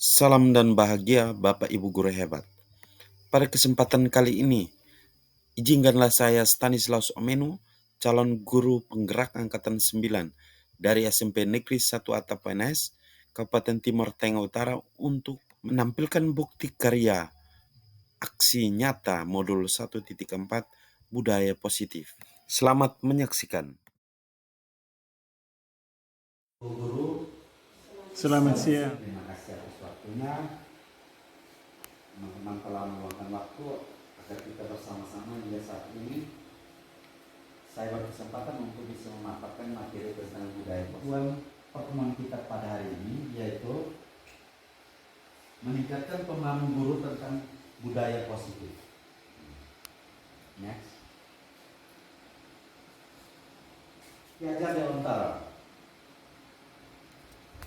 Salam dan bahagia Bapak Ibu guru hebat. Pada kesempatan kali ini, izinkanlah saya Stanislaus Omenu, calon guru penggerak angkatan 9 dari SMP Negeri 1 Atap PNS, Kabupaten Timur Tengah Utara untuk menampilkan bukti karya aksi nyata modul 1.4 budaya positif. Selamat menyaksikan. Guru, Selamat siang. terima kasih atas waktunya. Teman-teman telah meluangkan waktu agar kita bersama-sama hingga saat ini. Saya berkesempatan untuk bisa memaparkan materi tentang budaya positif. Pertemuan kita pada hari ini yaitu meningkatkan pemahaman guru tentang budaya positif. Next. Ki Hajar Dewantara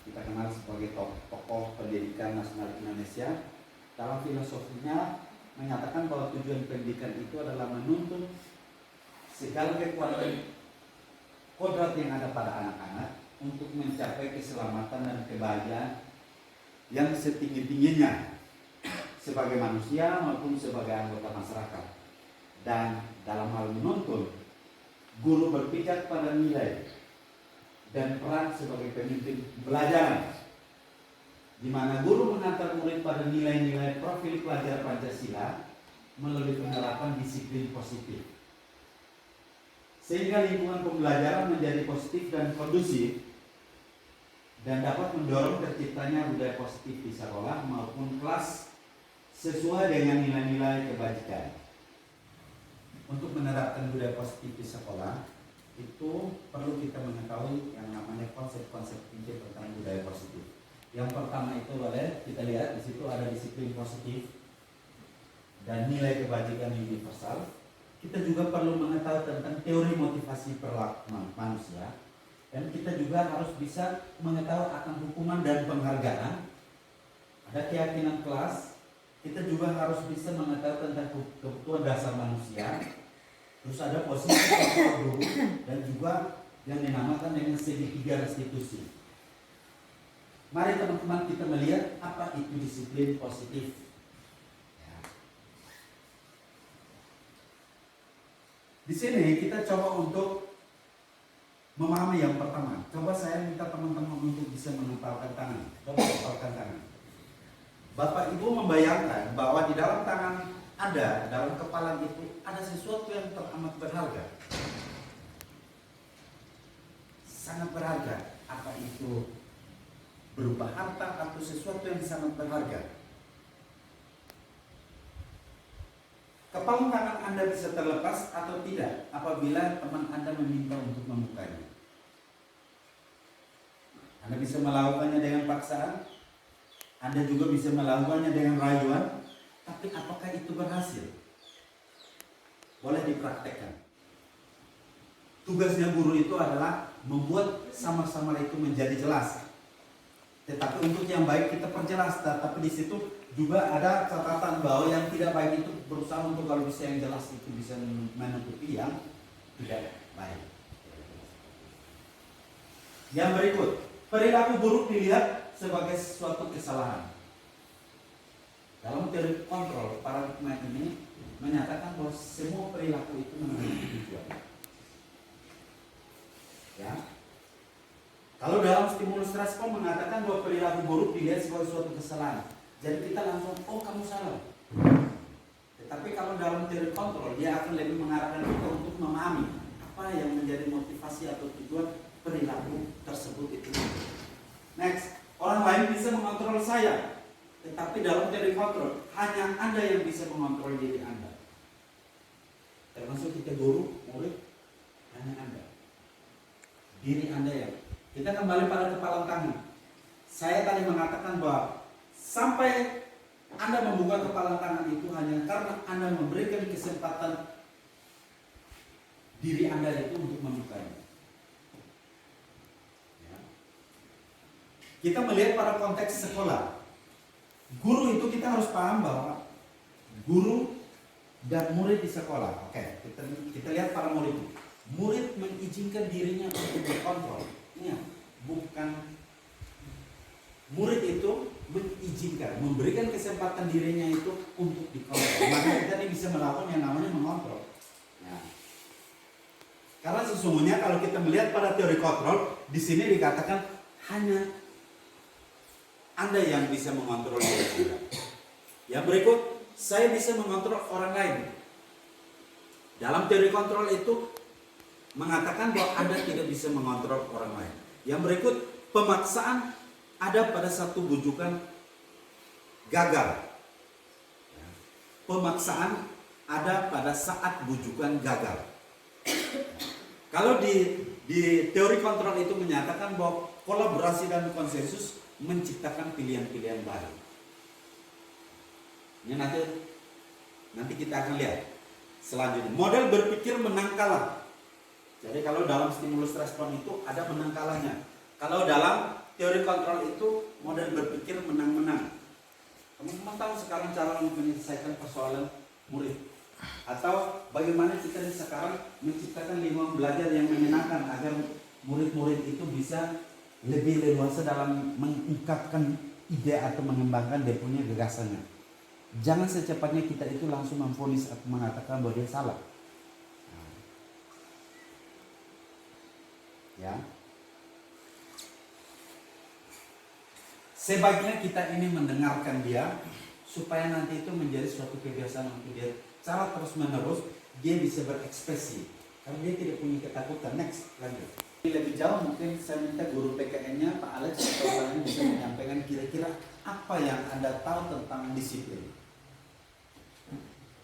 kita kenal sebagai tokoh pendidikan nasional Indonesia. Dalam filosofinya menyatakan bahwa tujuan pendidikan itu adalah menuntun segala kekuatan kodrat yang ada pada anak-anak untuk mencapai keselamatan dan kebahagiaan yang setinggi-tingginya sebagai manusia maupun sebagai anggota masyarakat. Dan dalam hal menuntun, guru berpijak pada nilai dan peran sebagai pemimpin pembelajaran, di mana guru mengantar murid pada nilai-nilai profil pelajar Pancasila melalui penerapan disiplin positif, sehingga lingkungan pembelajaran menjadi positif dan kondusif dan dapat mendorong terciptanya budaya positif di sekolah maupun kelas sesuai dengan nilai-nilai kebajikan. Untuk menerapkan budaya positif di sekolah itu perlu kita mengetahui yang namanya konsep-konsep inti tentang budaya positif. Yang pertama itu boleh kita lihat di situ ada disiplin positif dan nilai kebajikan universal. Kita juga perlu mengetahui tentang teori motivasi perilaku manusia, dan kita juga harus bisa mengetahui akan hukuman dan penghargaan. Ada keyakinan kelas. Kita juga harus bisa mengetahui tentang kebutuhan dasar manusia. Terus ada posisi guru dan juga yang dinamakan dengan segitiga restitusi. Mari teman-teman kita melihat apa itu disiplin positif. Ya. Di sini kita coba untuk memahami yang pertama. Coba saya minta teman-teman untuk bisa mengepalkan tangan. Coba kepalkan tangan. Bapak Ibu membayangkan bahwa di dalam tangan ada, dalam kepala itu ada sesuatu yang teramat berharga, sangat berharga. Apa itu berupa harta atau sesuatu yang sangat berharga? Kepalan tangan Anda bisa terlepas atau tidak apabila teman Anda meminta untuk membukanya. Anda bisa melakukannya dengan paksaan, Anda juga bisa melakukannya dengan rayuan. Tapi apakah itu berhasil? Boleh dipraktekkan. Tugasnya guru itu adalah membuat sama-sama itu menjadi jelas. Tetapi untuk yang baik kita perjelas. Tapi di situ juga ada catatan bahwa yang tidak baik itu berusaha untuk kalau bisa yang jelas itu bisa menutupi yang tidak baik. Yang berikut, perilaku buruk dilihat sebagai suatu kesalahan. Dalam teori kontrol, paradigma ini menyatakan bahwa semua perilaku itu memiliki tujuan. Ya. Kalau dalam stimulus respon mengatakan bahwa perilaku buruk dilihat sebagai suatu kesalahan, jadi kita langsung, oh kamu salah. Tetapi kalau dalam teori kontrol, dia akan lebih mengarahkan kita untuk memahami apa yang menjadi motivasi atau tujuan perilaku tersebut itu. Next, orang lain bisa mengontrol saya. Tetapi dalam teori kontrol, hanya Anda yang bisa mengontrol diri Anda. Termasuk kita guru, murid, hanya Anda. Diri Anda ya. Kita kembali pada kepalan tangan. Saya tadi mengatakan bahwa sampai Anda membuka kepalan tangan itu hanya karena Anda memberikan kesempatan diri Anda itu untuk membukanya. Ya. Kita melihat pada konteks sekolah. Guru itu kita harus paham bahwa guru dan murid di sekolah. Oke, kita lihat para murid. Murid mengizinkan dirinya untuk dikontrol. Ini bukan murid itu mengizinkan, memberikan kesempatan dirinya itu untuk dikontrol. Maka kita ini bisa melakukan yang namanya mengontrol. Nah, karena sesungguhnya kalau kita melihat pada teori kontrol, di sini dikatakan hanya Anda yang bisa mengontrol diri Anda. Yang berikut, saya bisa mengontrol orang lain. Dalam teori kontrol itu mengatakan bahwa Anda tidak bisa mengontrol orang lain. Yang berikut, pemaksaan ada pada satu bujukan gagal. Pemaksaan ada pada saat bujukan gagal. Kalau di teori kontrol itu menyatakan bahwa kolaborasi dan konsensus menciptakan pilihan-pilihan baru. Ini nanti kita akan lihat. Selanjutnya, model berpikir menang kalah. Jadi kalau dalam stimulus respon itu ada menang kalahnya. Kalau dalam teori kontrol itu model berpikir menang-menang. Teman-teman tahu sekarang cara menyelesaikan persoalan murid, atau bagaimana kita sekarang menciptakan lingkungan belajar yang menyenangkan agar murid-murid itu bisa lebih leluasa dalam mengungkapkan ide atau mengembangkan dia punya gagasannya. Jangan secepatnya kita itu langsung memvonis atau mengatakan bahwa dia salah. Ya. Sebaiknya kita ini mendengarkan dia supaya nanti itu menjadi suatu kebiasaan untuk dia. Cara terus menerus dia bisa berekspresi karena dia tidak punya ketakutan. Next, lanjut. Lebih jauh mungkin saya minta guru PKN-nya Pak Alex atau kalian bisa menyampaikan kira-kira apa yang Anda tahu tentang disiplin.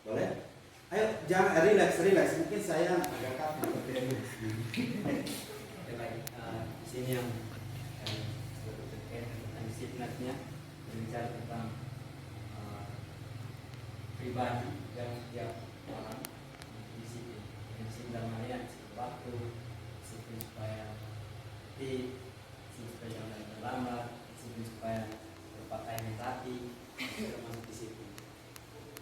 Boleh? Ayo, jangan relax. Mungkin saya agak kaku. Di sini yang terkait tentang disiplinnya berbicara tentang pribadi yang setiap orang disiplin. Disiplin dalam hal ini disiplin waktu, disiplin supaya disiplin supaya jangan terlambat, disiplin supaya berpakaian yang rapi, itu termasuk disiplin.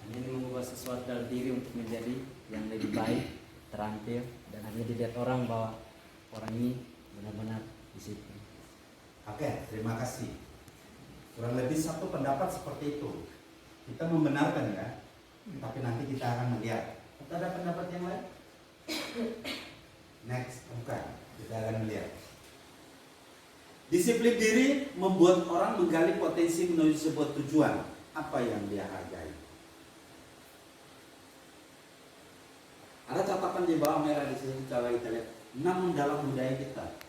Dan ini mengubah sesuatu dalam diri untuk menjadi yang lebih baik, terampil, dan hanya dilihat orang bahwa orang ini benar-benar disiplin. Oke, terima kasih. Kurang lebih satu pendapat seperti itu. Kita membenarkan ya, tapi nanti kita akan melihat. Ada pendapat yang lain? Next, bukan. Kita akan melihat. Disiplin diri membuat orang menggali potensi menuju sebuah tujuan. Apa yang dia hargai? Ada catatan di bawah merah di sini, coba kita lihat. Namun dalam budaya kita,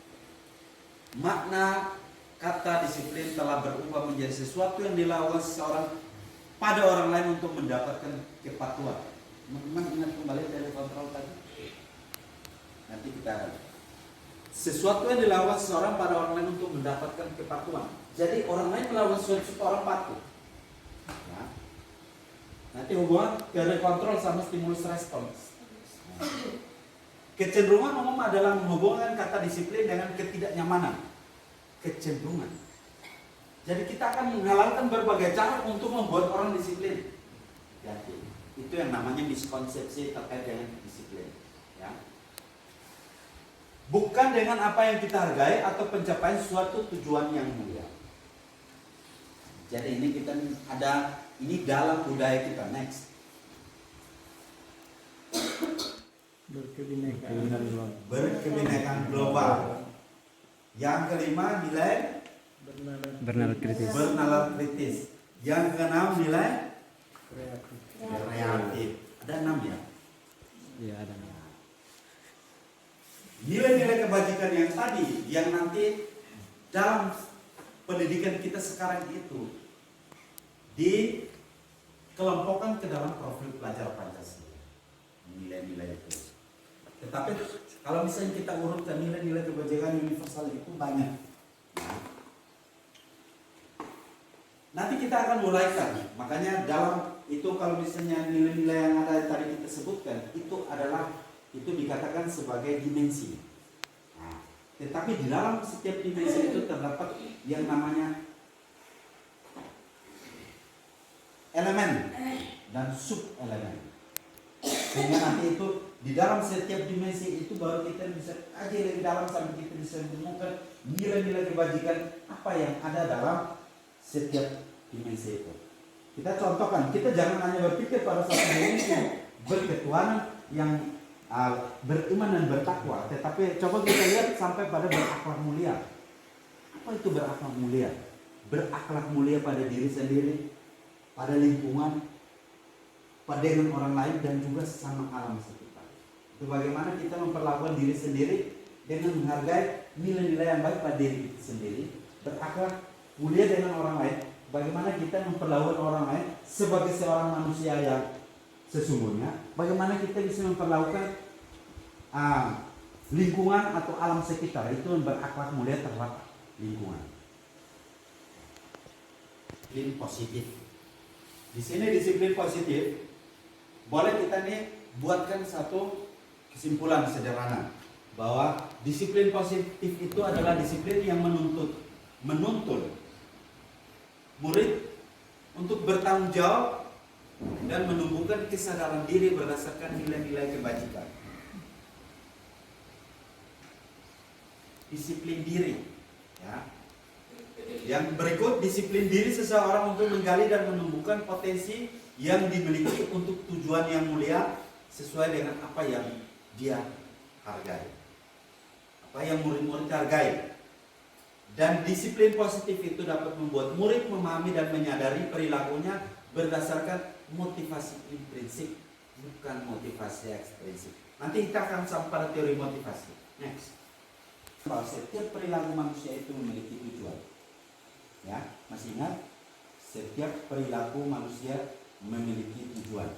makna kata disiplin telah berubah menjadi sesuatu yang dilakukan seseorang pada orang lain untuk mendapatkan kepatuhan. Teman-teman ingat kembali dari kontrol tadi? Nanti kita sesuatu yang dilakukan seseorang pada orang lain untuk mendapatkan kepatuhan. Jadi orang lain melakukan sesuatu orang patuh. Ya. Nanti hubungan teori kontrol sama stimulus respons. Kecenderungan umum adalah menghubungkan kata disiplin dengan ketidaknyamanan. Kecenderungan. Jadi kita akan menghalalkan berbagai cara untuk membuat orang disiplin. Jadi itu yang namanya miskonsepsi terkait dengan disiplin. Ya. Bukan dengan apa yang kita hargai atau pencapaian suatu tujuan yang mulia. Jadi ini kita ada ini dalam budaya kita. Next. Berkebinekaan global. Yang kelima nilai Bernalar kritis. bernalar kritis. Yang keenam nilai kreatif. Ada 6 ya. Iya ada. Nilai-nilai kebajikan yang tadi yang nanti dalam pendidikan kita sekarang itu dikelompokkan ke dalam profil pelajar Pancasila. Nilai-nilai itu. Tetapi kalau misalnya kita urutkan nilai-nilai kebajikan universal itu banyak. Nanti kita akan uraikan. Makanya dalam itu kalau misalnya nilai-nilai yang ada tadi kita sebutkan itu dikatakan sebagai dimensi. Nah, tetapi di dalam setiap dimensi itu terdapat yang namanya elemen dan sub elemen. Sehingga nanti itu di dalam setiap dimensi itu baru kita bisa kaji lebih dalam sampai kita bisa menemukan nilai-nilai kebajikan apa yang ada dalam setiap dimensi itu. Kita contohkan, kita jangan hanya berpikir pada satu dimensi berketuhanan yang beriman dan bertakwa, tetapi coba kita lihat sampai pada berakhlak mulia. Apa itu berakhlak mulia? Berakhlak mulia pada diri sendiri, pada lingkungan, pada dengan orang lain, dan juga sesama alam sekitar. Itu bagaimana kita memperlakukan diri sendiri dengan menghargai nilai-nilai yang baik pada diri kita sendiri, berakhlak mulia dengan orang lain. Bagaimana kita memperlakukan orang lain sebagai seorang manusia yang sesungguhnya. Bagaimana kita bisa memperlakukan lingkungan atau alam sekitar, itu berakhlak mulia terhadap lingkungan. Disiplin positif. Di sini disiplin positif, boleh kita nih buatkan satu kesimpulan sederhana bahwa disiplin positif itu adalah disiplin yang menuntun murid untuk bertanggung jawab dan menumbuhkan kesadaran diri berdasarkan nilai-nilai kebajikan. Disiplin diri, ya. Yang berikut, disiplin diri seseorang untuk menggali dan menumbuhkan potensi yang dimiliki untuk tujuan yang mulia sesuai dengan apa yang dia hargai, apa yang murid-murid hargai. Dan disiplin positif itu dapat membuat murid memahami dan menyadari perilakunya berdasarkan motivasi intrinsik, bukan motivasi ekstrinsik. Nanti kita akan sampai pada teori motivasi. Next. Bahwa setiap perilaku manusia itu memiliki tujuan. Ya, masih ingat? Setiap perilaku manusia memiliki tujuan.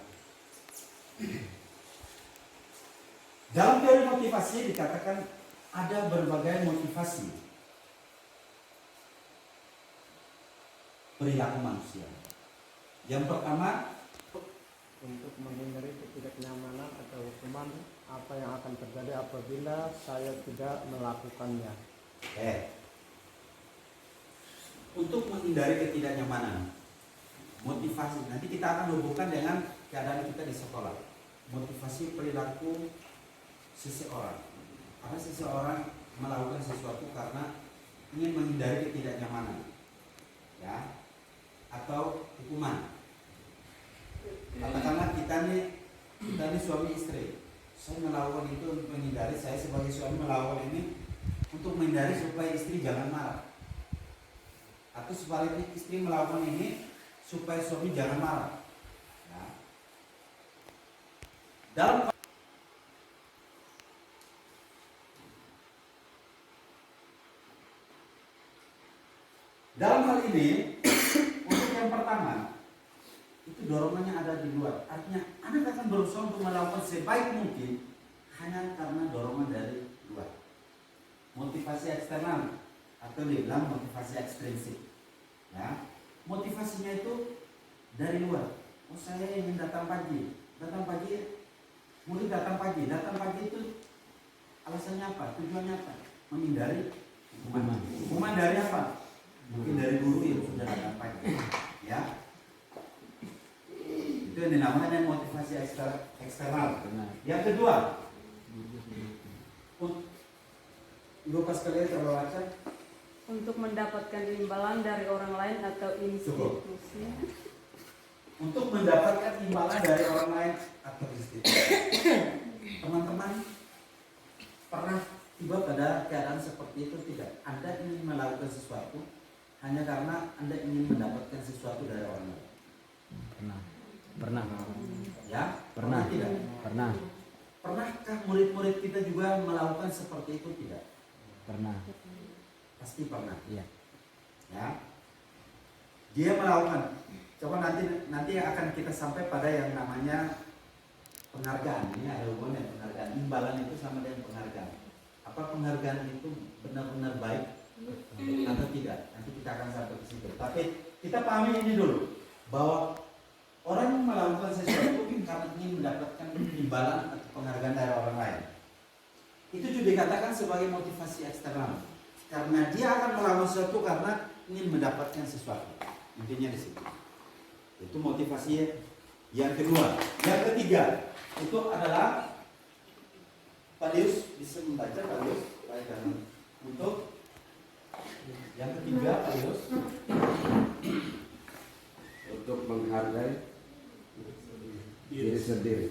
Dalam teori motivasi dikatakan ada berbagai motivasi perilaku manusia. Yang pertama, Untuk menghindari ketidaknyamanan atau hukuman apa yang akan terjadi apabila saya tidak melakukannya. Untuk menghindari ketidaknyamanan, motivasi. Nanti kita akan hubungkan dengan keadaan kita di sekolah. Motivasi perilaku seseorang. Karena seseorang melakukan sesuatu karena ingin menghindari ketidaknyamanan, ya, atau hukuman. Katakanlah kita nih suami istri. Saya melakukan itu untuk menghindari, saya sebagai suami melakukan ini untuk menghindari supaya istri jangan marah. Atau sebaliknya, istri melakukan ini supaya suami jangan marah. Ya. Dalam hal ini, untuk yang pertama, itu dorongannya ada di luar. Artinya anak akan berusaha untuk melakukan sebaik mungkin hanya karena dorongan dari luar. Motivasi eksternal atau dibilang motivasi ekstrinsik. Ya, motivasinya itu dari luar. Oh, saya ingin datang pagi. Murid datang pagi itu alasannya apa? Tujuannya apa? Menghindari hukuman. Hukuman dari apa? Mungkin dari guru yang sudah datang pagi. Ya. Itu yang dinamakan motivasi eksternal. Yang kedua, Ibu Pascalia coba baca. Untuk mendapatkan imbalan dari orang lain atau institusi. Untuk mendapatkan imbalan dari orang lain atau institusi. Teman-teman pernah tiba pada keadaan seperti itu tidak? Anda ingin melakukan sesuatu hanya karena Anda ingin mendapatkan sesuatu dari orang lain. Pernah. Ya? Pernah. Tidak? Pernah. Pernahkah murid-murid kita juga melakukan seperti itu tidak? Pernah. Pasti pernah. Iya. Ya. Dia melakukan. Coba nanti akan kita sampai pada yang namanya penghargaan. Ini ada hubungan dengan penghargaan. Imbalan itu sama dengan penghargaan. Apa penghargaan itu benar-benar baik atau tidak? Nanti kita akan sampai ke situ. Tapi kita pahami ini dulu, bahwa orang yang melakukan sesuatu karena ingin mendapatkan imbalan atau penghargaan dari orang lain, itu juga dikatakan sebagai motivasi eksternal. Karena dia akan melakukan sesuatu karena ingin mendapatkan sesuatu. Intinya di situ. Itu motivasi yang kedua. Yang ketiga itu adalah, Pak Lius bisa membaca, Pak Lius, untuk Yang ketiga, Pak Yus, untuk menghargai diri sendiri.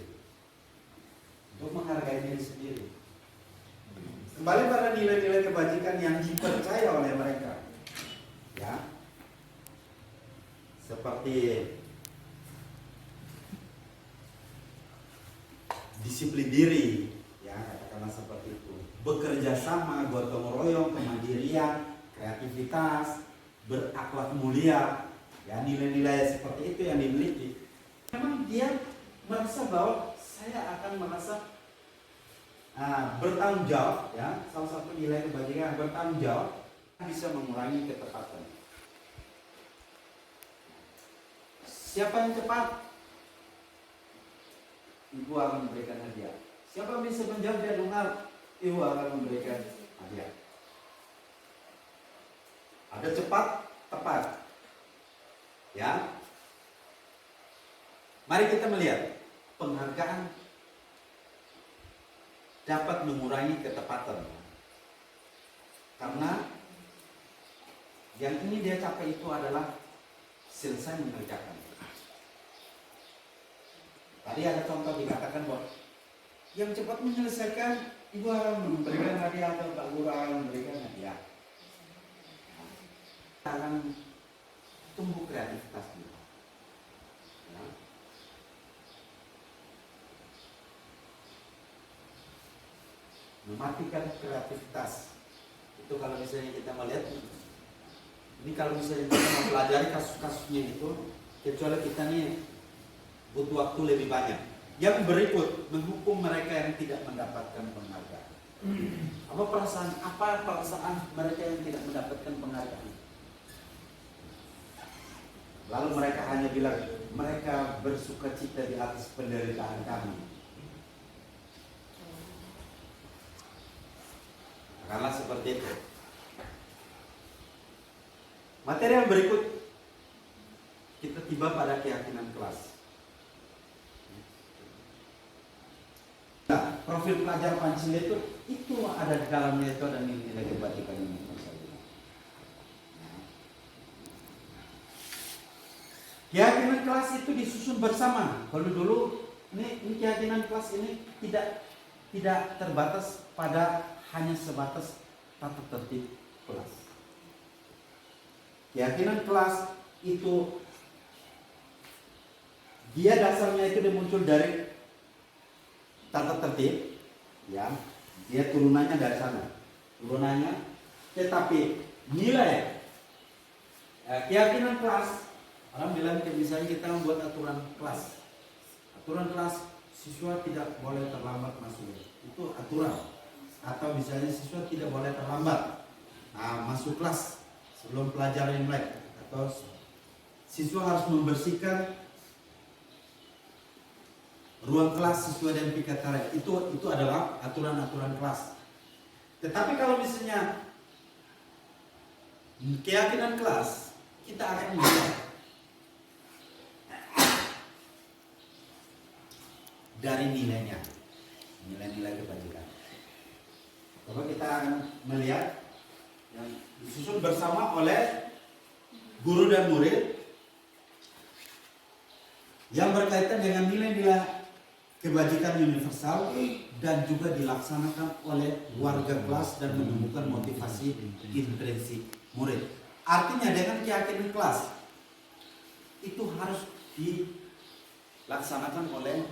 untuk menghargai diri sendiri. Kembali pada nilai-nilai kebajikan yang dipercaya oleh mereka, ya, seperti disiplin diri, ya, katakanlah seperti itu, bekerja sama, gotong royong, kemandirian, kreativitas, berakhlak mulia, ya, nilai-nilai seperti itu yang dimiliki. Memang dia merasa bahwa saya akan merasa bertanggung jawab, ya, salah satu nilai kebajikan bertanggung jawab bisa mengurangi ketepatan. Siapa yang cepat, ibu akan memberikan hadiah. Siapa yang bisa menjawab dia dengar, ibu akan memberikan hadiah. Ada cepat, tepat, ya. Mari kita melihat penghargaan dapat mengurangi ketepatan, karena yang ini dia capai itu adalah selesai mengerjakan. Tadi ada contoh dikatakan bahwa yang cepat menyelesaikan, ibu akan memberikan hadiah atau Pak Guru akan memberikan hadiah. Akan tumbuh kreativitas kita. Ya. Mematikan kreativitas itu kalau misalnya kita melihat ini, kalau misalnya kita mempelajari kasus-kasusnya itu, kecuali kita nih butuh waktu lebih banyak. Yang berikut menghukum mereka yang tidak mendapatkan penghargaan. Apa perasaan mereka yang tidak mendapatkan penghargaan? Lalu mereka hanya bilang mereka bersukacita di atas penderitaan kami. Karena seperti itu. Materi yang berikut, kita tiba pada keyakinan kelas. Nah, profil pelajar Pancasila itu ada di dalamnya, itu ada nilai kebajikan ini. Keyakinan kelas itu disusun bersama. Kalau dulu ini keyakinan kelas ini tidak terbatas pada hanya sebatas tata tertib kelas. Keyakinan kelas itu dia dasarnya itu muncul dari tata tertib, ya, dia turunannya dari sana, tetapi nilai keyakinan kelas, orang bilang misalnya kita membuat aturan kelas, siswa tidak boleh terlambat masuk, itu aturan. Atau misalnya siswa tidak boleh terlambat masuk kelas sebelum pelajaran dimulai, atau siswa harus membersihkan ruang kelas sesuai dengan piket karet. Itu adalah aturan-aturan kelas. Tetapi kalau misalnya keyakinan kelas, kita akan melihat dari nilainya, nilai-nilai kebajikan. Coba kita akan melihat yang disusun bersama oleh guru dan murid yang berkaitan dengan nilai-nilai kebajikan universal dan juga dilaksanakan oleh warga kelas dan menemukan motivasi intrinsik murid. Artinya dengan keyakinan kelas itu harus dilaksanakan oleh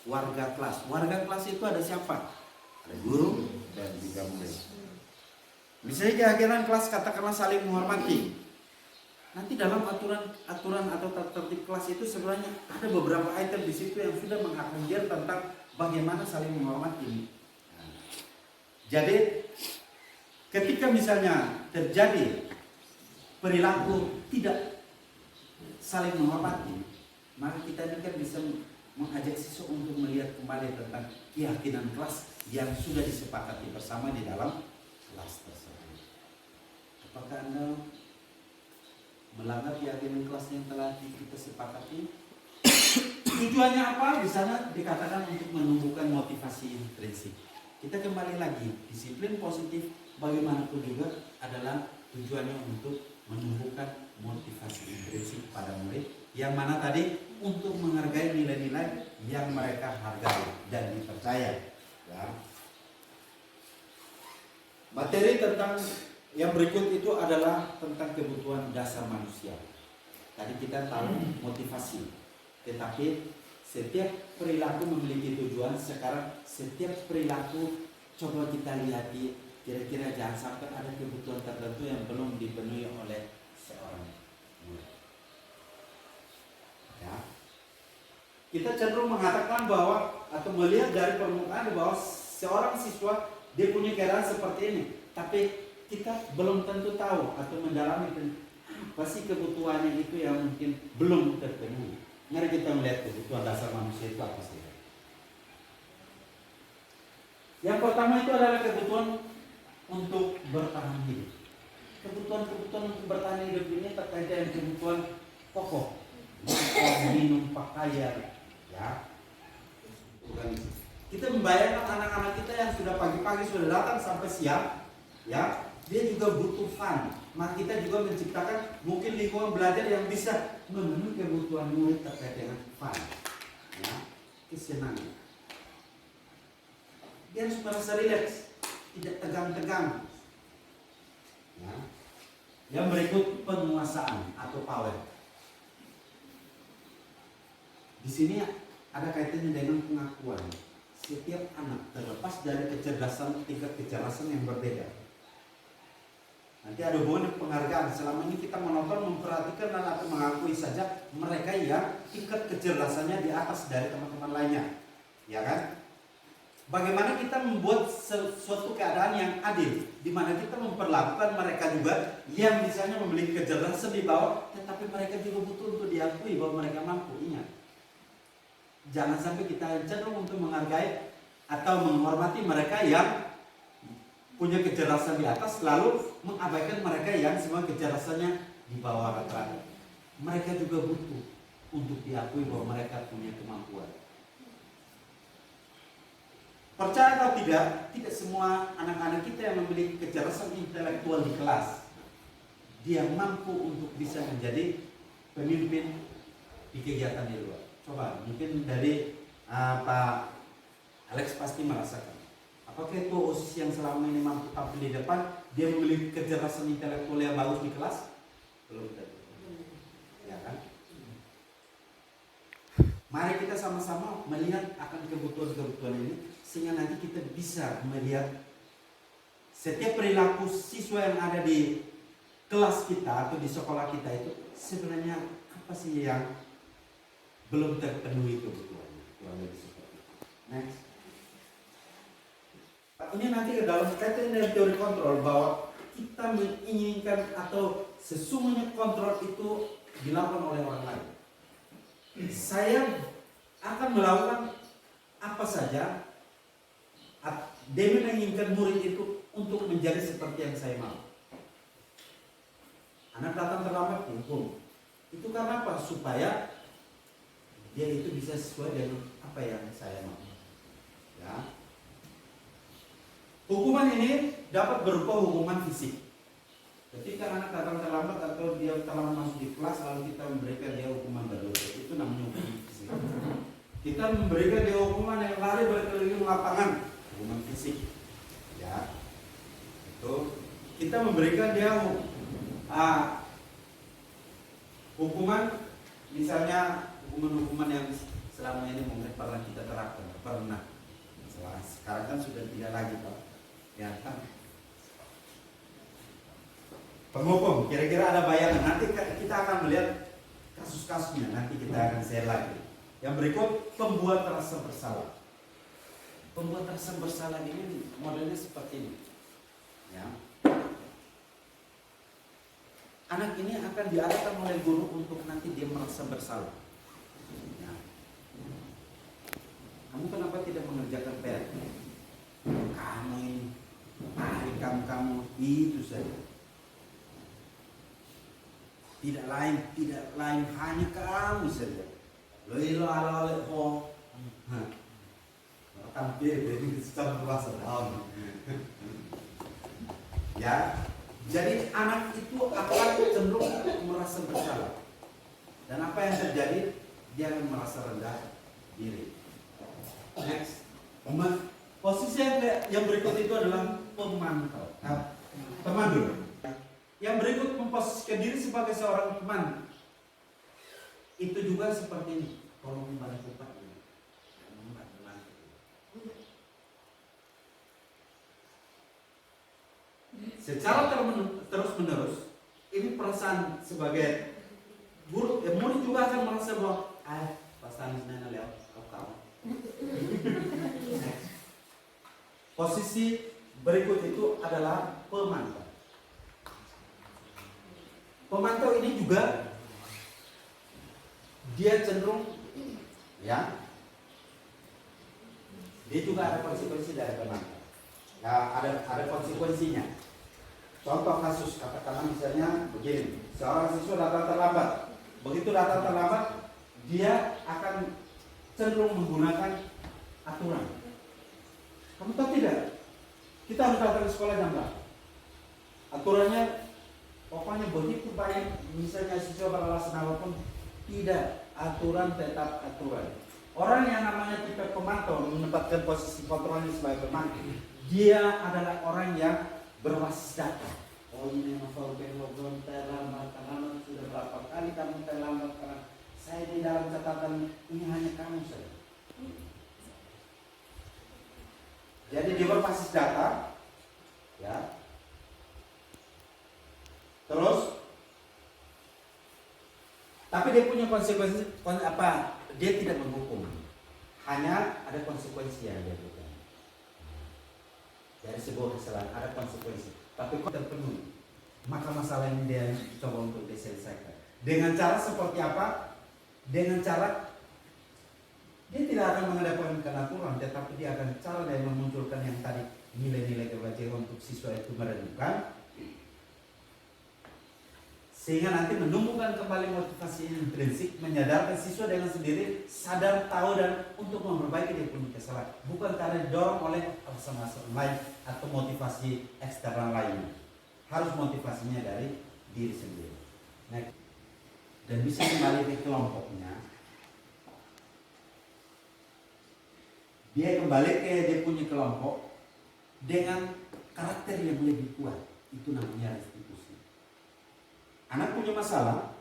warga kelas. Warga kelas itu ada siapa? Ada guru dan juga murid. Misalnya keyakinan kelas katakanlah saling menghormati. Nanti dalam aturan atau tata tertib kelas itu sebenarnya ada beberapa item di situ yang sudah mengakomodir tentang bagaimana saling menghormati. Jadi ketika misalnya terjadi perilaku tidak saling menghormati, maka kita ini kan bisa mengajak siswa untuk melihat kembali tentang keyakinan kelas yang sudah disepakati bersama di dalam kelas tersebut. Apakah Anda melanggar keyakinan kelas yang telah kita sepakati? Tujuannya apa? Di sana dikatakan untuk menumbuhkan motivasi intrinsik. Kita kembali lagi, disiplin positif bagaimanapun juga adalah tujuannya untuk menumbuhkan motivasi intrinsik pada murid yang mana tadi untuk menghargai nilai-nilai yang mereka hargai dan dipercaya. Ya. Materi tentang yang berikut itu adalah tentang kebutuhan dasar manusia. Tadi kita tahu motivasi, tetapi setiap perilaku memiliki tujuan. Sekarang setiap perilaku coba kita lihat, kira-kira jangan sampai ada kebutuhan tertentu yang belum dipenuhi oleh seorang murid. Ya. Kita cenderung mengatakan bahwa atau melihat dari permukaan bahwa seorang siswa dia punya keadaan seperti ini, tapi kita belum tentu tahu atau mendalami apa sih kebutuhannya itu yang mungkin belum terpenuhi. Mari kita melihat kebutuhan dasar manusia itu apa sih. Yang pertama itu adalah kebutuhan untuk bertahan hidup. Kebutuhan-kebutuhan untuk bertahan hidup ini terkait dengan kebutuhan pokok, makan, minum, pakaian, ya. Bukan. Kita membayangkan anak-anak kita yang sudah pagi-pagi sudah datang sampai siang, ya, dia juga butuh fun. Maka kita juga menciptakan mungkin lingkungan belajar yang bisa memenuhi kebutuhan murid terkait dengan fun, ya, kesenangan. Dia harus merasa rileks, tidak tegang-tegang. Ya. Yang berikut penguasaan atau power. Di sini ada kaitannya dengan pengakuan. Setiap anak terlepas dari kecerdasan, tingkat kecerdasan yang berbeda. Nanti ada hubungan penghargaan. Selama ini kita menonton, memperhatikan dan atau mengakui saja mereka yang tingkat kecerdasannya di atas dari teman-teman lainnya, ya kan? Bagaimana kita membuat suatu keadaan yang adil, di mana kita memperlakukan mereka juga yang misalnya memiliki kecerdasan di bawah, tetapi mereka juga butuh untuk diakui bahwa mereka mampu. Ingat, jangan sampai kita cenderung untuk menghargai atau menghormati mereka yang punya kecerdasan di atas, lalu mengabaikan mereka yang semua kecerdasannya di bawah rata-rata. Mereka juga butuh untuk diakui bahwa mereka punya kemampuan. Percaya atau tidak semua anak-anak kita yang memiliki kecerdasan intelektual di kelas, dia mampu untuk bisa menjadi pemimpin di kegiatan di luar. Coba, mungkin dari Pak Alex pasti merasakan. Apakah itu OSIS yang selama ini mampu tampil di depan, dia memiliki kecerdasan intelektual yang bagus di kelas? Belum tentu. Ya kan? Mari kita sama-sama melihat akan kebutuhan-kebutuhan ini, sehingga nanti kita bisa melihat setiap perilaku siswa yang ada di kelas kita atau di sekolah kita itu sebenarnya apa sih yang belum terpenuhi kebutuhannya. Kurang lebih seperti itu. Next. Ini nanti ke dalam kaitan dengan teori kontrol bahwa kita menginginkan atau sesungguhnya kontrol itu dilakukan oleh orang lain. Saya akan melakukan apa saja demi menginginkan murid itu untuk menjadi seperti yang saya mau. Anak datang terlambat, hukum. Itu karena apa? Supaya dia itu bisa sesuai dengan apa yang saya mau. Ya. Hukuman ini dapat berupa hukuman fisik. Ketika anak datang terlambat atau dia telah masuk di kelas, lalu kita memberikan dia hukuman berdosa, itu namanya hukuman fisik. Kita memberikan dia hukuman yang lari berkeliling lapangan, hukuman fisik. Ya, itu kita memberikan dia hukuman, misalnya hukuman-hukuman yang selama ini mungkin pernah kita terapkan, pernah. Sekarang kan sudah tidak lagi, Pak. Ya kan. Penghukum, kira-kira ada bayangan. Nanti kita akan melihat kasus-kasusnya. Nanti kita akan share lagi. Yang berikut, pembuat rasa bersalah. Pembuat rasa bersalah ini modelnya seperti ini. Ya. Anak ini akan diarahkan oleh guru untuk nanti dia merasa bersalah. Ya. Kamu kenapa tidak mengerjakan PR? Kamu ini, kamu itu saja. Tidak lain hanya kamu saja. Lo ala ho. Tampil dari secara bahasa daun. Ya, Jadi anak itu akan cenderung merasa bersalah. Dan apa yang terjadi? Dia akan merasa rendah diri. Next. Posisi yang berikut itu adalah pemantau. Pemandu. Yang berikut memposisikan diri sebagai seorang teman. Itu juga seperti ini. Tolong membantu Pak. Secara terus menerus, ini perasaan sebagai guru, murid juga akan merasa bahwa pasangan nana lewat kau. Posisi berikut itu adalah pemantau. Pemantau ini juga dia cenderung, ya, dia juga ada konsekuensi dari pemantau. Ya, ada konsekuensinya. Contoh kasus, katakanlah misalnya begini, seorang siswa datang terlambat. Begitu datang terlambat, dia akan cenderung menggunakan aturan. Kamu tahu tidak? Kita harus datang ke sekolah jam berapa? Aturannya, pokoknya begitu banyak, misalnya siswa beralasan apapun, tidak. Aturan tetap aturan. Orang yang namanya tipe pemantau, menempatkan posisi kontrolnya sebagai pemantau, dia adalah orang yang berbasis data. Oh ini novel belum terlambat karena sudah berapa kali kamu terlambat karena saya di dalam catatan ini hanya kamu saja. Jadi dia berbasis data, ya. Terus, tapi dia punya konsekuensi apa? Dia tidak menghukum, hanya ada konsekuensi yang dia bukan. Dari sebuah kesalahan ada konsekuensi, tapi kok terpenuhi, maka masalah ini dia coba untuk diselesaikan. Dengan cara seperti apa? Dengan cara dia tidak akan mengedepankan aturan, tetapi dia akan cara dia memunculkan yang tadi nilai-nilai kebajikan untuk siswa itu merenungkan, sehingga nanti menumbuhkan kembali motivasi intrinsik, menyadarkan siswa dengan sendiri sadar, tahu dan untuk memperbaiki dia punya kesalahan, bukan karena didorong oleh alasan-alasan lain atau motivasi eksternal lainnya. Harus motivasinya dari diri sendiri. Nah, dan bisa kembali ke kelompoknya. Dia kembali ke dia punya kelompok dengan karakter yang lebih kuat. Itu namanya restitusi. Anak punya masalah,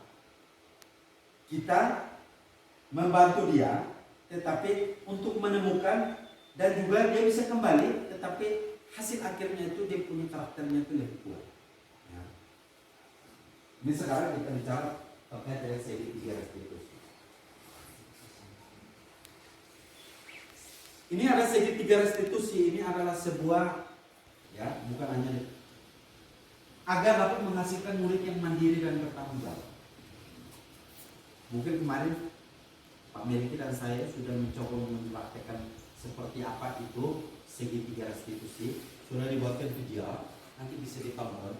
kita membantu dia, tetapi untuk menemukan dan juga dia bisa kembali, tetapi hasil akhirnya itu dia punya karakternya itu lebih kuat. Ya. Ini sekarang kita bicara terkait dengan segitiga restitusi. Ini ada segitiga restitusi, ini adalah sebuah, ya, bukan hanya agar dapat menghasilkan murid yang mandiri dan bertanggung jawab. Mungkin kemarin Pak Meliki dan saya sudah mencoba mempraktekkan seperti apa itu segitiga restitusi, sudah dibuatkan video, nanti bisa ditonton.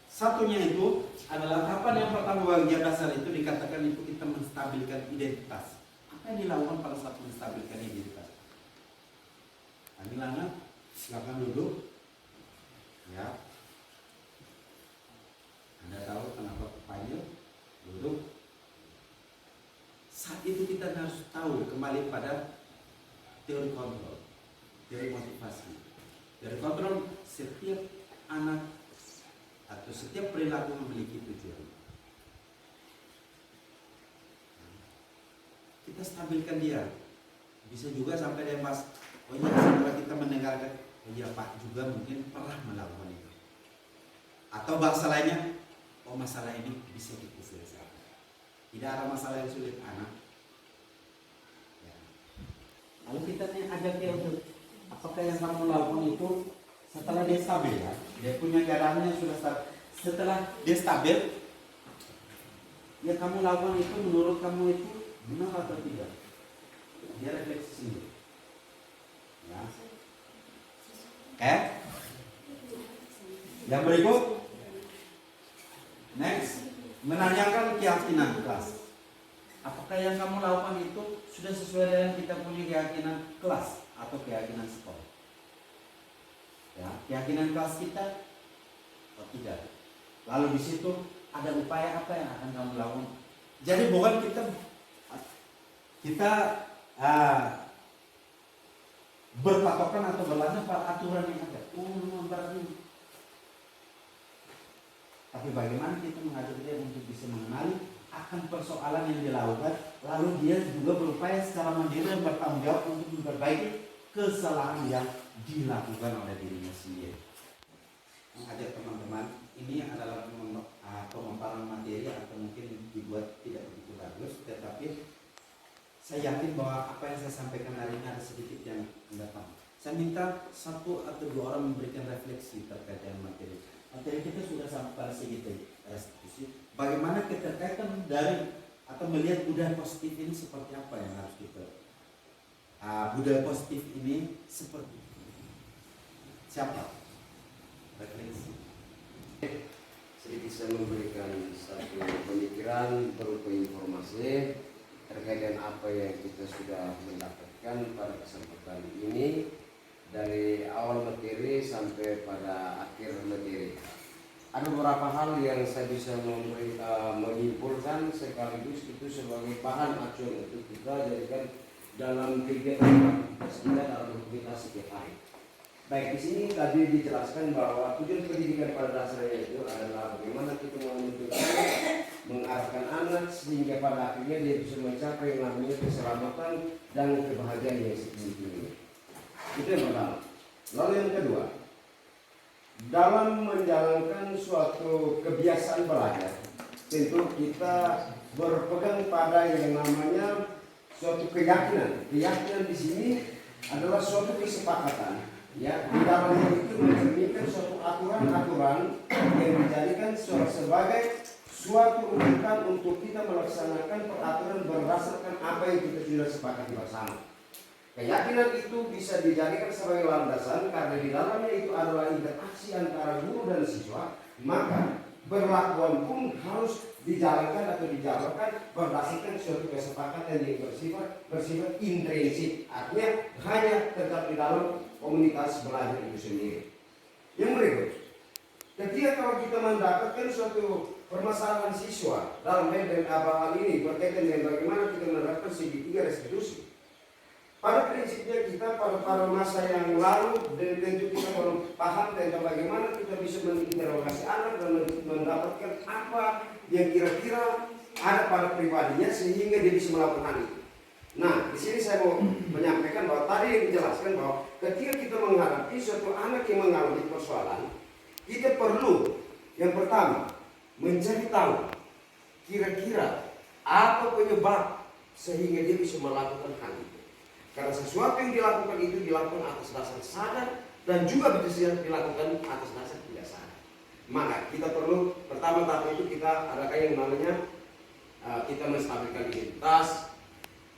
Satunya itu adalah tahapan yang pertama bagian dasar itu dikatakan itu kita menstabilkan identitas. Apa yang dilakukan pada saat menstabilkan identitas? Kami Lana, silakan duduk. Ya. Anda tahu kenapa kepanggil? Duduk. Saat itu kita harus tahu kembali pada teori kontrol, teori motivasi. Teori kontrol, setiap anak atau setiap perilaku memiliki tujuan. Kita stabilkan dia. Bisa juga sampai dia pas, oh iya setelah kita mendengarkan, oh iya Pak juga mungkin pernah melakukan itu. Atau bahasa lainnya, oh masalah ini bisa kita selesaikan. Tidak ada masalah yang sulit anak. Ya. Lalu kita ajak dia untuk apakah yang kamu lakukan itu setelah dia stabil, ya, dia punya keadaannya sudah stabil. Setelah dia stabil, yang kamu lakukan itu menurut kamu itu benar atau tidak? Dia refleksi sendiri. Ya. Yang berikut, next, menanyakan keyakinan kelas. Apakah yang kamu lakukan itu sudah sesuai dengan kita punya keyakinan kelas atau keyakinan sekolah? Ya, keyakinan kelas kita atau tidak? Lalu di situ ada upaya apa yang akan kamu lakukan. Jadi bukan kita berpatokan atau berlandaskan pada aturan yang ada. Tapi bagaimana kita mengajak dia untuk bisa mengenali akan persoalan yang dilakukan, lalu dia juga berupaya secara mandiri dan bertanggung jawab untuk memperbaiki kesalahan yang dilakukan oleh dirinya sendiri. Mengajak teman-teman, ini adalah pemaparan materi atau mungkin dibuat tidak begitu bagus, tetapi saya yakin bahwa apa yang saya sampaikan hari ini ada sedikit yang mendatang. Saya minta 1 atau 2 orang memberikan refleksi terkait dengan materi. Materi kita sudah sampai pada segitu restitusi. Bagaimana keterkaitan dari atau melihat budaya positif ini seperti apa yang harus kita budaya positif ini seperti siapa? Refleksi. Sedikit saya memberikan satu pemikiran berupa informasi terkait dengan apa yang kita sudah mendapatkan pada kesempatan ini dari awal materi sampai pada akhir materi. Ada beberapa hal yang saya bisa menyimpulkan sekaligus itu sebagai bahan acuan untuk kita jadikan dalam kegiatan kita dalam aktivitas setiap hari. Baik, di sini tadi dijelaskan bahwa tujuan pendidikan pada dasarnya itu adalah bagaimana kita mengarahkan anak sehingga pada akhirnya dia bisa mencapai yang namanya keselamatan dan kebahagiaan yang setinggi-tingginya. Itu yang pertama. Lalu yang kedua, dalam menjalankan suatu kebiasaan belajar, tentu kita berpegang pada yang namanya suatu keyakinan. Keyakinan di sini adalah suatu kesepakatan. Ya, di dalamnya itu mencerminkan suatu aturan-aturan yang dijadikan sebagai suatu rujukan untuk kita melaksanakan peraturan berdasarkan apa yang kita sudah sepakati bersama. Keyakinan itu bisa dijadikan sebagai landasan karena di dalamnya itu adalah interaksi antara guru dan siswa, maka perlakuan pun harus dijalankan atau dijalankan berdasarkan suatu kesepakatan yang bersifat intrinsik, artinya hanya tetap di dalam komunitas belajar itu sendiri. Yang berikut, ketika kalau kita mendapatkan suatu permasalahan siswa dalam hal ini berkaitan dengan bagaimana kita menerapkan segitiga restitusi, pada prinsipnya kita pada masa yang lalu dan tentu kita belum paham tentang bagaimana kita bisa menginterogasi anak dan mendapatkan apa yang kira-kira ada pada pribadinya sehingga dia bisa melakukan itu. Nah, di sini saya mau menyampaikan bahwa tadi yang dijelaskan bahwa ketika kita menghadapi suatu anak yang mengalami persoalan, kita perlu yang pertama mencari tahu kira-kira apa penyebab sehingga dia bisa melakukan hal itu. Karena sesuatu yang dilakukan itu dilakukan atas dasar sadar dan juga bisa dilakukan atas dasar tidak sadar. Maka kita perlu pertama tahap itu kita adakan yang namanya kita menstabilkan identitas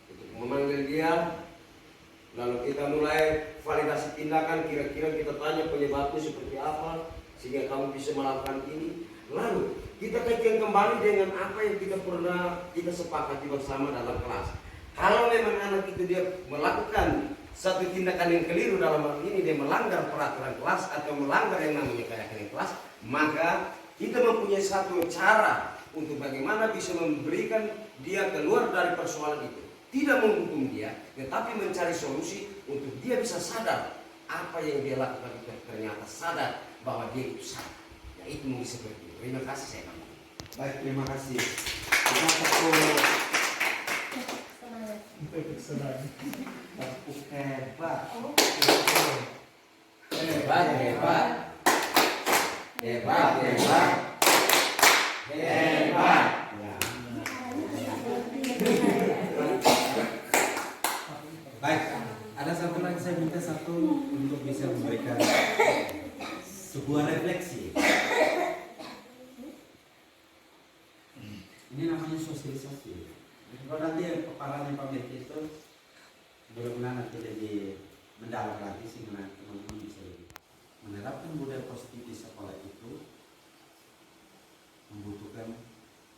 untuk memanggil dia, lalu kita mulai validasi tindakan, kira-kira kita tanya penyebabnya seperti apa sehingga kamu bisa melakukan ini. Lalu kita kaitkan kembali dengan apa yang kita pernah kita sepakati bersama dalam kelas. Kalau memang anak itu dia melakukan satu tindakan yang keliru dalam hal ini, dia melanggar peraturan kelas atau melanggar yang namanya keyakinan kelas, maka kita mempunyai satu cara untuk bagaimana bisa memberikan dia keluar dari persoalan itu. Tidak menghukum dia, tetapi mencari solusi untuk dia bisa sadar apa yang dia lakukan itu ternyata sadar bahwa dia itu salah. Ya itu mungkin seperti itu. Terima kasih saya kamu. Baik, terima kasih. Kita tepuk hebat. Hebat, hebat. Hebat, hebat. Hebat. Ya. Baik, ada satu lagi saya minta satu untuk bisa memberikan sebuah refleksi. Ini namanya sosialisasi. Kalau nanti kepalanya Pak Meki itu benar-benar nanti lebih mendalam lagi sehingga teman-teman bisa lebih menerapkan budaya positif di sekolah itu membutuhkan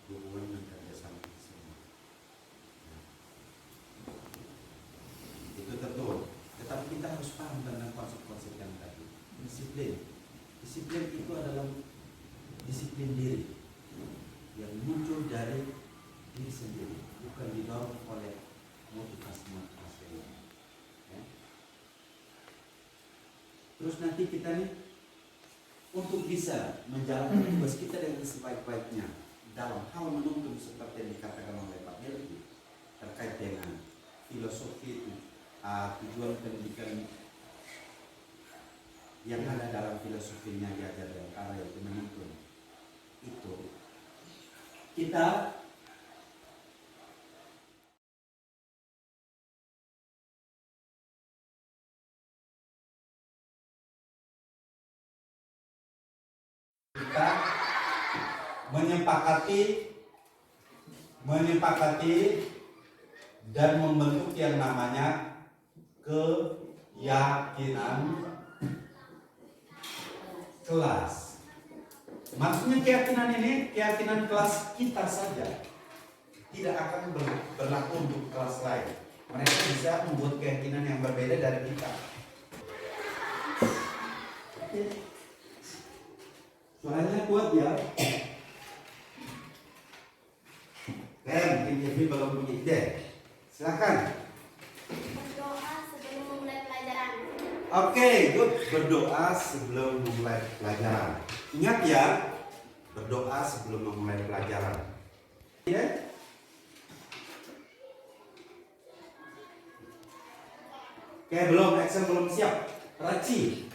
hubungan dan kerjasama semua. Nah, itu tentu. Tetapi kita harus paham tentang konsep-konsep yang tadi. Disiplin. Disiplin itu adalah disiplin diri yang muncul dari diri sendiri, bukan didorong oleh motivasi-motivasi lain. Ya. Terus nanti kita nih untuk bisa menjalankan tugas kita dengan sebaik-baiknya dalam hal menuntun seperti yang dikatakan oleh Pak Melki terkait dengan filosofi tujuan pendidikan yang ada dalam filosofinya diajar dan arah yang menuntun itu kita menyepakati dan membentuk yang namanya keyakinan kelas. Maksudnya keyakinan ini keyakinan kelas kita saja, tidak akan berlaku untuk kelas lain. Mereka bisa membuat keyakinan yang berbeda dari kita. Suaranya kuat ya. Mungkin Devi belum punya ide. Silakan. Berdoa sebelum memulai pelajaran. Oke, good. Berdoa sebelum memulai pelajaran. Ingat ya, berdoa sebelum memulai pelajaran. Ya? Oke, belum. Excel belum siap. Raci.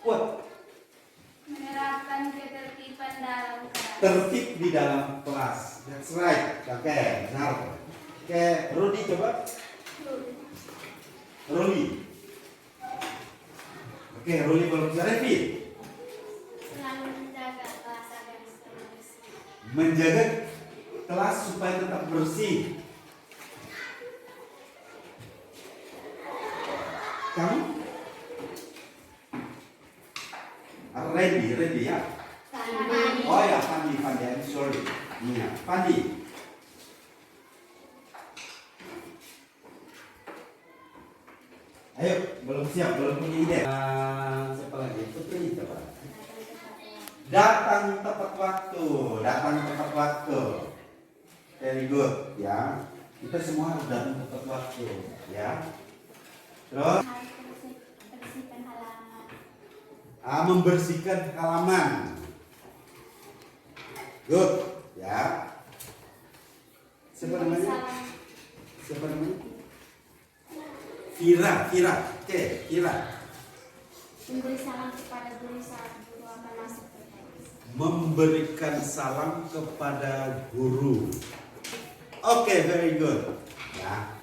Kuat. Menerapkan ketertiban dalam kelas. Tertib di dalam kelas. That's right. Oke, benar. Oke, Rudi coba. Ruli. Oke, Ruli belum bisa. Revi. Selalu menjaga kelas agar selalu bersih. Menjaga kelas supaya tetap bersih. Kamu? Ready ya? Oh ya, Pandi, I'm sorry. Iya, Pandi. Ayo, belum siap, belum punya ide. Siapa lagi? Putri coba. Datang tepat waktu. Very good, ya. Kita semua harus datang tepat waktu, ya. Terus? Bersihkan halaman. Membersihkan halaman. Good, ya. Siapa namanya? Vira. Oke, Vira. Memberi salam kepada guru saat guru akan masuk ke kelas. Memberikan salam kepada guru. Oke, very good. Ya.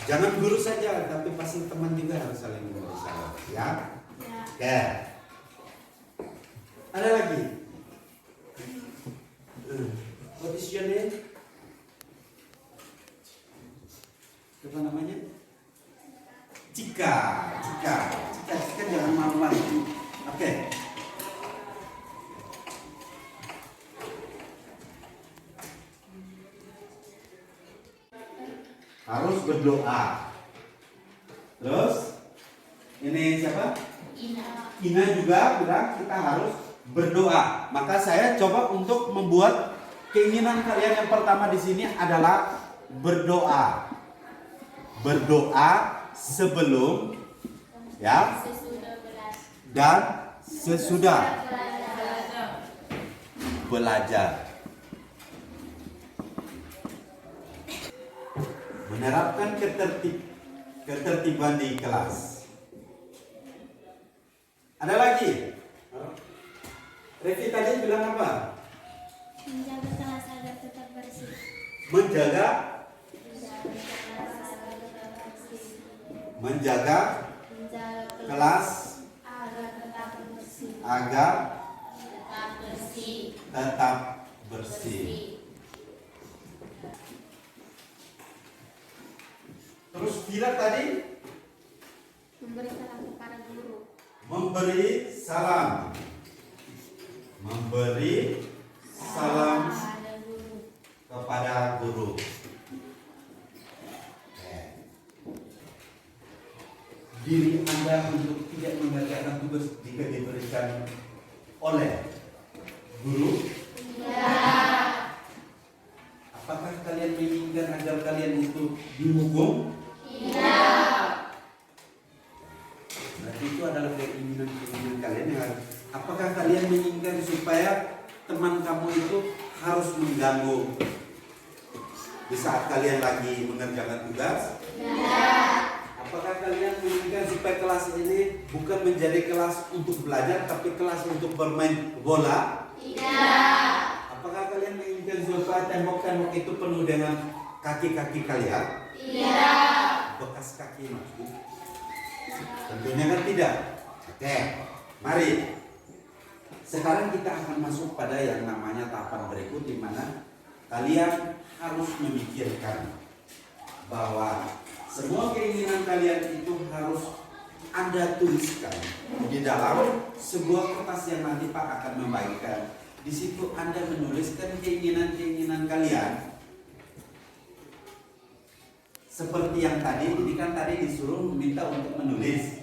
Jangan guru saja, tapi pasti teman juga harus saling memberi salam, ya. Ya. Oke. Ada lagi? What is your name? Apa namanya? Cika jangan malu lagi. Oke. Harus berdoa. Terus ini siapa? Ina juga bilang kita harus berdoa. Maka saya coba untuk membuat keinginan kalian yang pertama di sini adalah berdoa. Berdoa sebelum ya dan sesudah belajar. Menerapkan ketertiban di kelas. Ada lagi? Revi tadi bilang apa? Menjaga kelas agar tetap bersih. Menjaga kelas agar tetap bersih. agar Tetap bersih. tetap bersih. Terus Vira tadi Memberi salam kepada guru. memberi salam Kepada guru. kepada guru. Diri Anda untuk tidak mengerjakan tugas menginginkan agar kalian itu dihukum? Berarti itu adalah keinginan kalian yang harus. Apakah kalian menginginkan supaya teman kamu itu harus mengganggu di saat kalian lagi mengerjakan tugas? Apakah kalian menginginkan supaya kelas ini bukan menjadi kelas untuk belajar, tapi kelas untuk bermain bola? Apakah kalian menginginkan supaya tembok-tembok itu penuh dengan kaki-kaki kalian? Bekas kaki maksud? Tentunya kan tidak. Oke, mari. Sekarang kita akan masuk pada yang namanya tahapan berikut, di mana kalian harus memikirkan bahwa semua keinginan kalian itu harus Anda tuliskan di dalam sebuah kertas yang nanti Pak akan membagikan. Di situ Anda menuliskan keinginan-keinginan kalian. Seperti yang tadi, ini kan tadi disuruh meminta untuk menulis,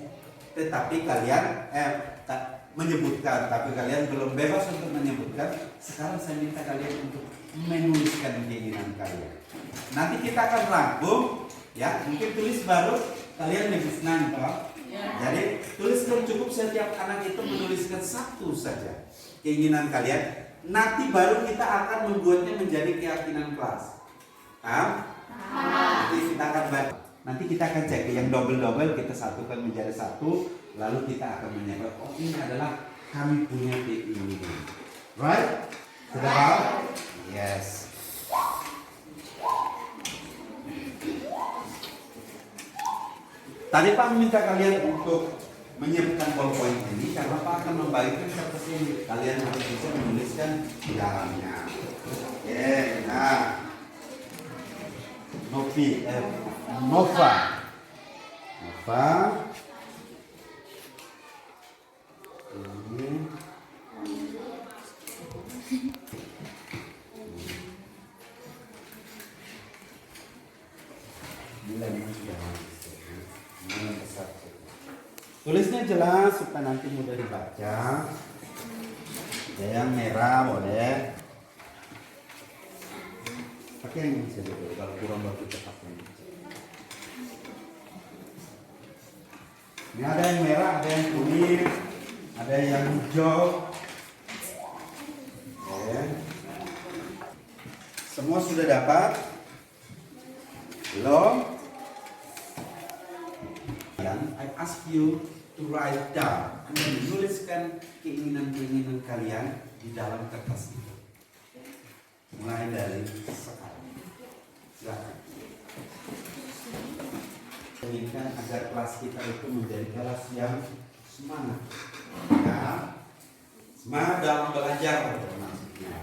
tetapi kalian menyebutkan, tapi kalian belum bebas untuk menyebutkan. Sekarang saya minta kalian untuk menuliskan keinginan kalian. Nanti kita akan rangkum, ya. Mungkin tulis baru kalian lebih senang, toh. Jadi tuliskan, cukup setiap anak itu menuliskan satu saja keinginan kalian. Nanti baru kita akan membuatnya menjadi keyakinan kelas. Paham? Nanti kita akan baca. Nanti kita akan cek yang double-double kita satukan menjadi satu, lalu kita akan menyebut, oh ini adalah kami punya keinginan. Right? Sudah paham? Yes. Tadi Pak meminta kalian untuk menyiapkan ballpoint ini karena Pak akan membagikan kertas ini. Kalian harus bisa menuliskan di dalamnya. Oke, nah. Nova. Ini. Tulisnya jelas supaya nanti mudah dibaca. Ada yang merah boleh. Pakai yang ini saja dulu, kalau kurang baru kita pakai ini. Ini ada yang merah, ada yang kuning, ada yang hijau. Oke. Semua sudah dapat? Belum? Dan I ask you to write down. Anda menuliskan keinginan-keinginan kalian di dalam kertas itu. Mulai dari sekarang. Silakan. Inginkan agar kelas kita itu menjadi kelas yang semangat. Ya. Semangat dalam belajar maksudnya.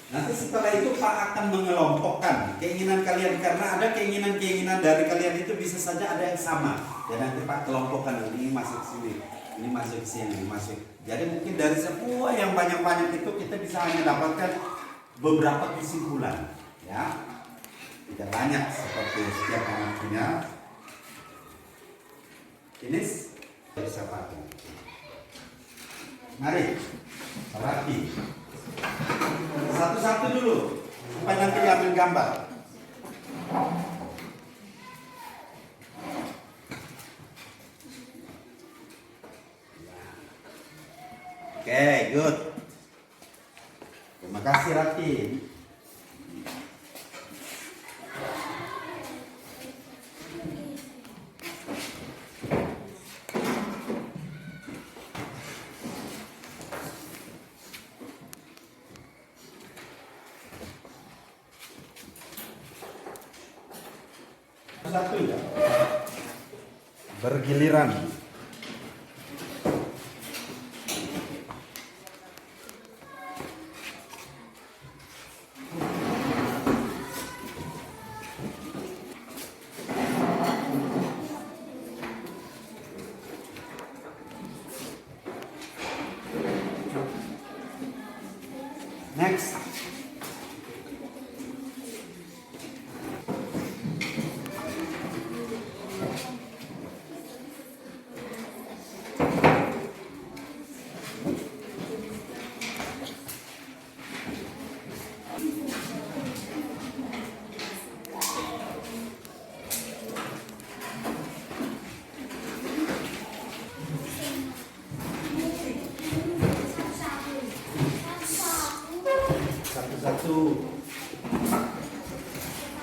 Nanti setelah itu Pak akan mengelompokkan keinginan kalian, karena ada keinginan-keinginan dari kalian itu bisa saja ada yang sama. Dan nanti Pak kelompokkan, ini masuk sini, ini masuk sini, ini masuk. Jadi mungkin dari semua yang banyak-banyak itu kita bisa hanya dapatkan beberapa kesimpulan, ya. Tidak banyak seperti setiap orang punya. Ini bisa pakai. Mari, rapi. Satu-satu dulu supaya nanti ambil gambar. Oke, good. Terima kasih Rati. Satu ya, bergiliran. Next.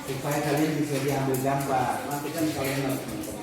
supaya kalian bisa diambil gambar. Nanti kan kalian harus menonton.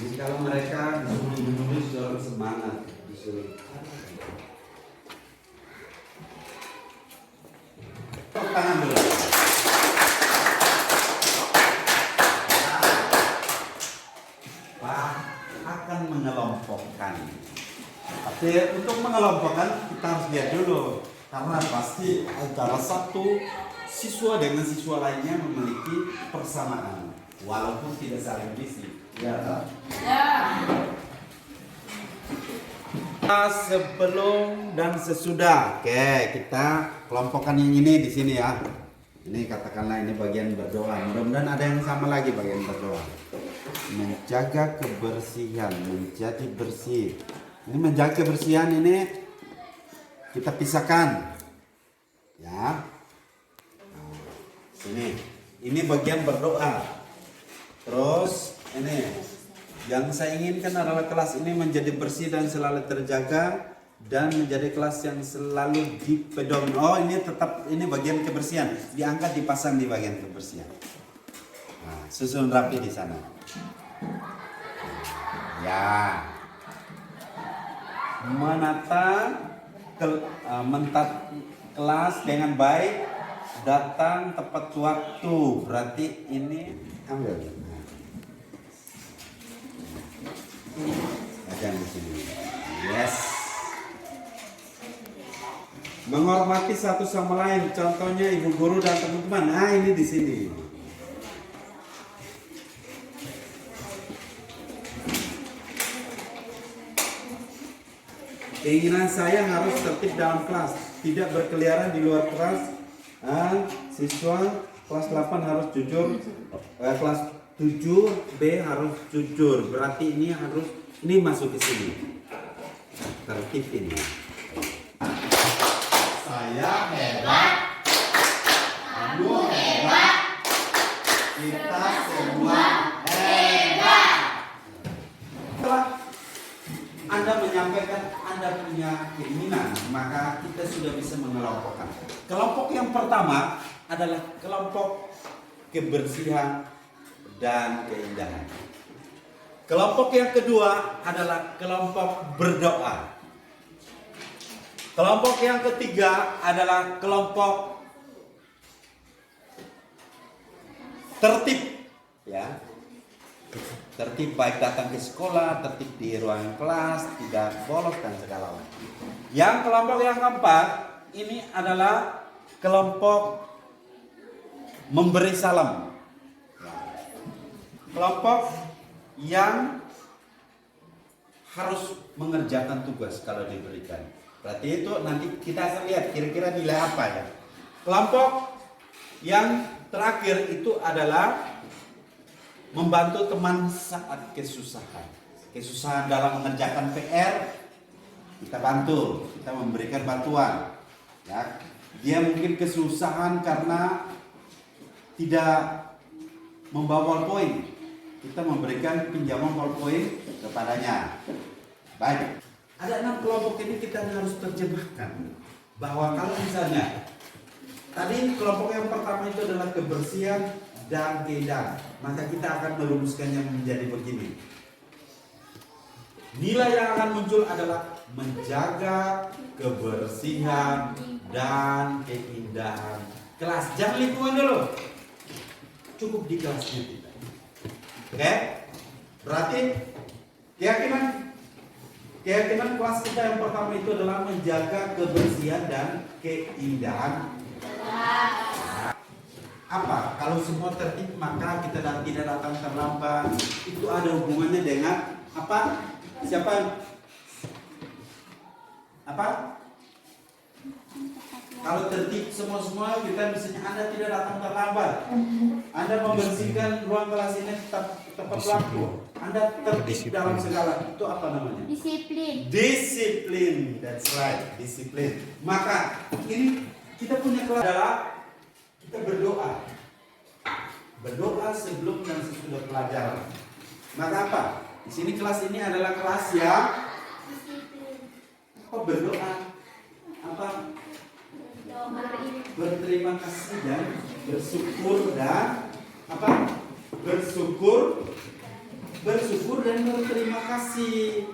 Jadi kalau mereka disuruh menulis dalam semangat, disuruh tepuk tangan dulu. Pak akan mengelompokkan. Tapi untuk mengelompokkan kita harus lihat dulu, karena pasti antara satu siswa dengan siswa lainnya memiliki persamaan, walaupun tidak saling visi. Ya. Sebelum dan sesudah. Oke, kita kelompokkan yang ini di sini ya. Ini katakanlah ini bagian berdoa. Mudah-mudahan ada yang sama lagi bagian berdoa. Menjaga kebersihan, menjadi bersih. Ini menjaga kebersihan ini kita pisahkan. Ya. Nah, sini. Ini bagian berdoa. Terus ini yang saya inginkan adalah kelas ini menjadi bersih dan selalu terjaga dan menjadi kelas yang selalu dipedomi. Oh, ini tetap ini bagian kebersihan, diangkat dipasang di bagian kebersihan. Nah, susun rapi di sana. Ya. Mentat kelas dengan baik, datang tepat waktu. Berarti ini ambil. Ada di sini. Yes. Menghormati satu sama lain. Contohnya ibu guru dan teman-teman. Nah, ini di sini. Keinginan saya harus tertib dalam kelas, tidak berkeliaran di luar kelas. Siswa kelas 8 harus jujur. Kelas 7B harus jujur, berarti ini masuk ke sini. Tertib ini. Saya hebat, kamu hebat, kita semua hebat. Setelah Anda menyampaikan Anda punya keinginan, maka kita sudah bisa mengelompokkan. Kelompok yang pertama adalah kelompok kebersihan dan keindahan. Kelompok yang kedua adalah kelompok berdoa. Kelompok yang ketiga adalah kelompok tertib, ya. Tertib baik datang ke sekolah, tertib di ruang kelas, tidak bolos dan segala macam. Yang kelompok yang keempat ini adalah kelompok memberi salam. Kelompok yang harus mengerjakan tugas kalau diberikan. Berarti itu nanti kita akan lihat kira-kira nilai apa ya. Kelompok yang terakhir itu adalah membantu teman saat kesusahan. Kesusahan dalam mengerjakan PR, kita bantu, kita memberikan bantuan. Ya, dia mungkin kesusahan karena tidak membawa ballpoint. Kita memberikan pinjaman ballpoint kepadanya. Baik. Ada 6 kelompok ini kita harus terjemahkan. Bahwa kalau misalnya tadi kelompok yang pertama itu adalah kebersihan dan keindahan. Maka kita akan merumuskannya menjadi begini. Nilai yang akan muncul adalah menjaga kebersihan dan keindahan kelas. Jangan lingkungan dulu, cukup di kelasnya kita. Oke? Berarti keyakinan kelas kita yang pertama itu adalah menjaga kebersihan dan keindahan. Apa? Kalau semua tertib maka kita tidak datang terlambat. Itu ada hubungannya dengan apa? Siapa? Apa? Kalau tertib semua kita misalnya Anda tidak datang terlambat, Anda membersihkan ruang kelas ini tepat waktu, Anda tertib dalam segala, itu apa namanya? Disiplin. Disiplin, that's right, disiplin. Maka ini kita punya kelas adalah kita berdoa sebelum dan sesudah pelajaran. Maka apa? Di sini kelas ini adalah kelas yang berdoa, apa? Berterima kasih dan bersyukur dan apa? Bersyukur dan berterima kasih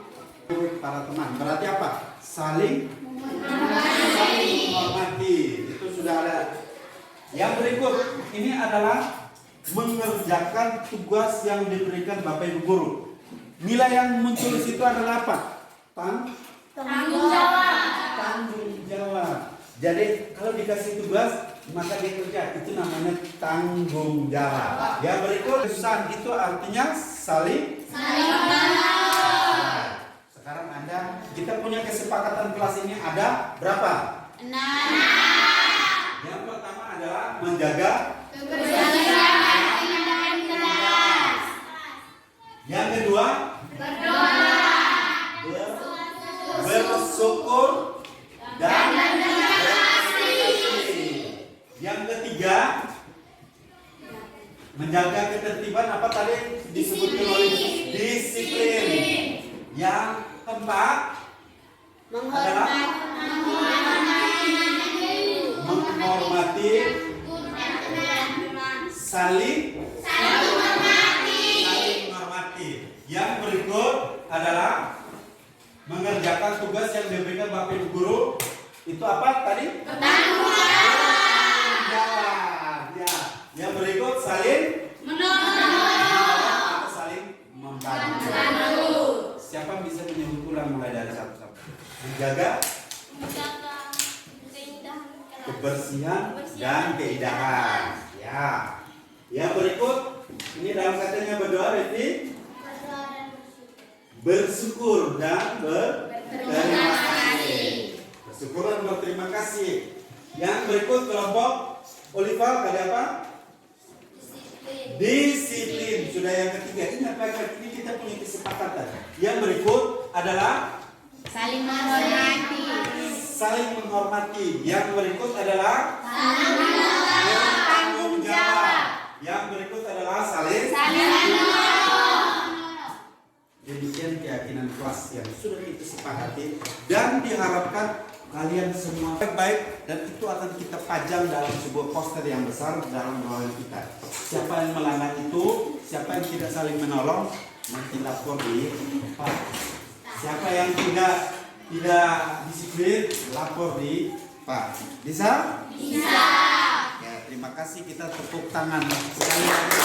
para teman. Berarti apa? Saling menghormati. Itu sudah ada. Yang berikut ini adalah mengerjakan tugas yang diberikan Bapak Ibu guru. Nilai yang muncul di situ adalah apa? Tanggung jawab. Tanggung jawab. Jadi kalau dikasih tugas maka dia kerja, itu namanya tanggung jawab. Yang berikut kesan itu artinya saling mengenal. Sekarang kita punya kesepakatan kelas ini ada berapa? 6. Yang pertama adalah menjaga Kebersihan kelas. yang kedua bersyukur dan yang ketiga menjaga ketertiban, apa tadi disebutkan oleh disiplin. Yang keempat adalah menghormati, saling menghormati. Yang berikut adalah mengerjakan tugas yang diberikan Bapak Ibu guru. Itu apa tadi? Tanggung jawab. Ya. Yang berikut saling menolong atau saling membantu. Siapa bisa menyebut ulang mulai dari satu-satu? Menjaga kebersihan dan keindahan. Ya. Yang berikut ini dalam katanya berdoa berarti bersyukur dan berterima kasih. Bersyukur dan berterima kasih. Yang berikut kelompok Oliver ada apa? Disiplin. Sudah yang ketiga. Ingat baik-baik, ini kita punya kesepakatan. Yang berikut adalah Saling menghormati. saling menghormati. Yang berikut adalah Tanggung jawab. Yang berikut adalah saling demikian keyakinan kelas yang sudah kita sepakati dan diharapkan kalian semua baik, dan itu akan kita pajang dalam sebuah poster yang besar dalam ruangan kita. Siapa yang melanggar itu, siapa yang tidak saling menolong, nanti lapor di Pak. Siapa yang tidak disiplin, lapor di Pak. Bisa? Bisa. Ya, terima kasih, kita tepuk tangan sekali lagi.